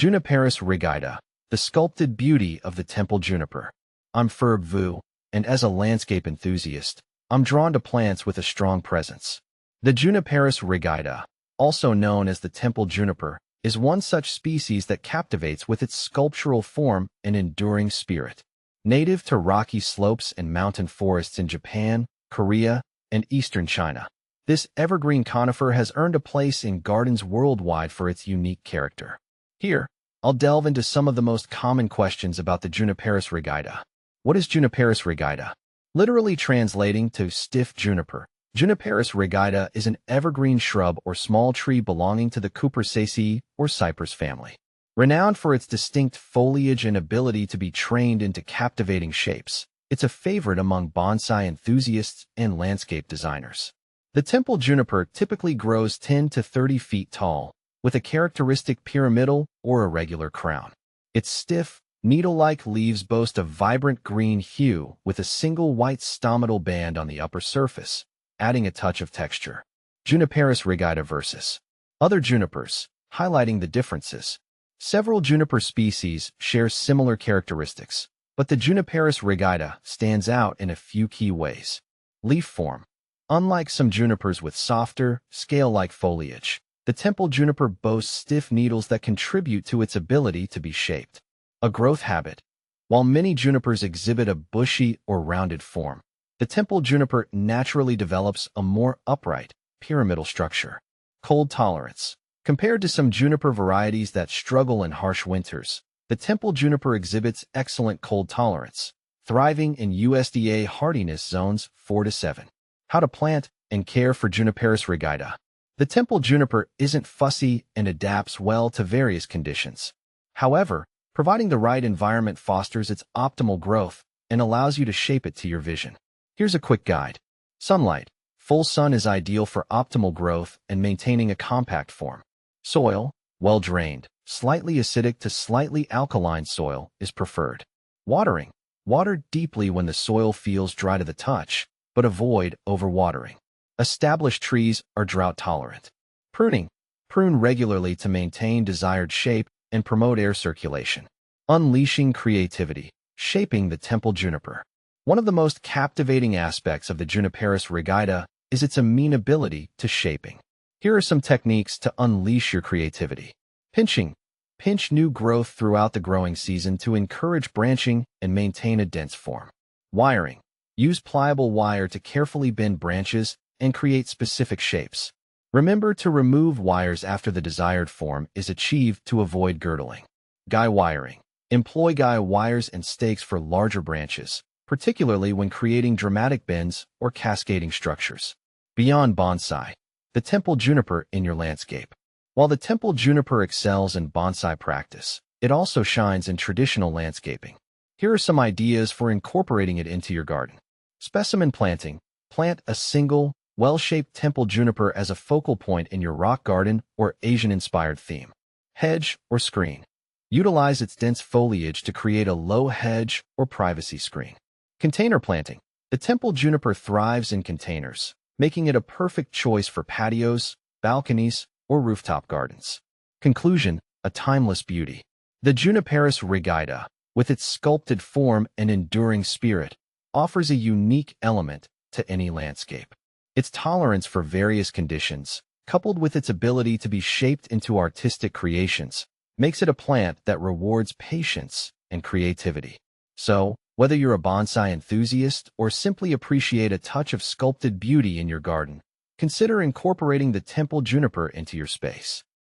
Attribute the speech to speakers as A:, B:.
A: Juniperus rigida, the sculpted beauty of the temple juniper. I'm Ferb Vu, and as a landscape enthusiast, I'm drawn to plants with a strong presence. The Juniperus rigida, also known as the temple juniper, is one such species that captivates with its sculptural form and enduring spirit. Native to rocky slopes and mountain forests in Japan, Korea, and eastern China, this evergreen conifer has earned a place in gardens worldwide for its unique character. Here, I'll delve into some of the most common questions about the Juniperus rigida. What is Juniperus rigida? Literally translating to stiff juniper, Juniperus rigida is an evergreen shrub or small tree belonging to the Cupressaceae or cypress family. Renowned for its distinct foliage and ability to be trained into captivating shapes, it's a favorite among bonsai enthusiasts and landscape designers. The temple juniper typically grows 10 to 30 feet tall, with a characteristic pyramidal or irregular crown. Its stiff, needle-like leaves boast a vibrant green hue with a single white stomatal band on the upper surface, adding a touch of texture. Juniperus rigida versus other junipers, highlighting the differences. Several juniper species share similar characteristics, but the Juniperus rigida stands out in a few key ways. Leaf form. Unlike some junipers with softer, scale-like foliage, the temple juniper boasts stiff needles that contribute to its ability to be shaped. A growth habit. While many junipers exhibit a bushy or rounded form, the temple juniper naturally develops a more upright, pyramidal structure. Cold tolerance. Compared to some juniper varieties that struggle in harsh winters, the temple juniper exhibits excellent cold tolerance, thriving in USDA hardiness zones 4 to 7. How to plant and care for Juniperus rigida. The temple juniper isn't fussy and adapts well to various conditions. However, providing the right environment fosters its optimal growth and allows you to shape it to your vision. Here's a quick guide. Sunlight. Full sun is ideal for optimal growth and maintaining a compact form. Soil. Well-drained, slightly acidic to slightly alkaline soil is preferred. Watering. Water deeply when the soil feels dry to the touch, but avoid overwatering. Established trees are drought-tolerant. Pruning. Prune regularly to maintain desired shape and promote air circulation. Unleashing creativity. Shaping the temple juniper. One of the most captivating aspects of the Juniperus rigida is its amenability to shaping. Here are some techniques to unleash your creativity. Pinching. Pinch new growth throughout the growing season to encourage branching and maintain a dense form. Wiring. Use pliable wire to carefully bend branches and create specific shapes. Remember to remove wires after the desired form is achieved to avoid girdling. Guy wiring. Employ guy wires and stakes for larger branches, particularly when creating dramatic bends or cascading structures. Beyond bonsai. The temple juniper in your landscape. While the temple juniper excels in bonsai practice, it also shines in traditional landscaping. Here are some ideas for incorporating it into your garden. Specimen planting. Plant a single, well-shaped temple juniper as a focal point in your rock garden or Asian-inspired theme. Hedge or screen. Utilize its dense foliage to create a low hedge or privacy screen. Container planting. The temple juniper thrives in containers, making it a perfect choice for patios, balconies, or rooftop gardens. Conclusion, a timeless beauty. The Juniperus rigida, with its sculpted form and enduring spirit, offers a unique element to any landscape. Its tolerance for various conditions, coupled with its ability to be shaped into artistic creations, makes it a plant that rewards patience and creativity. So, whether you're a bonsai enthusiast or simply appreciate a touch of sculpted beauty in your garden, consider incorporating the temple juniper into your space.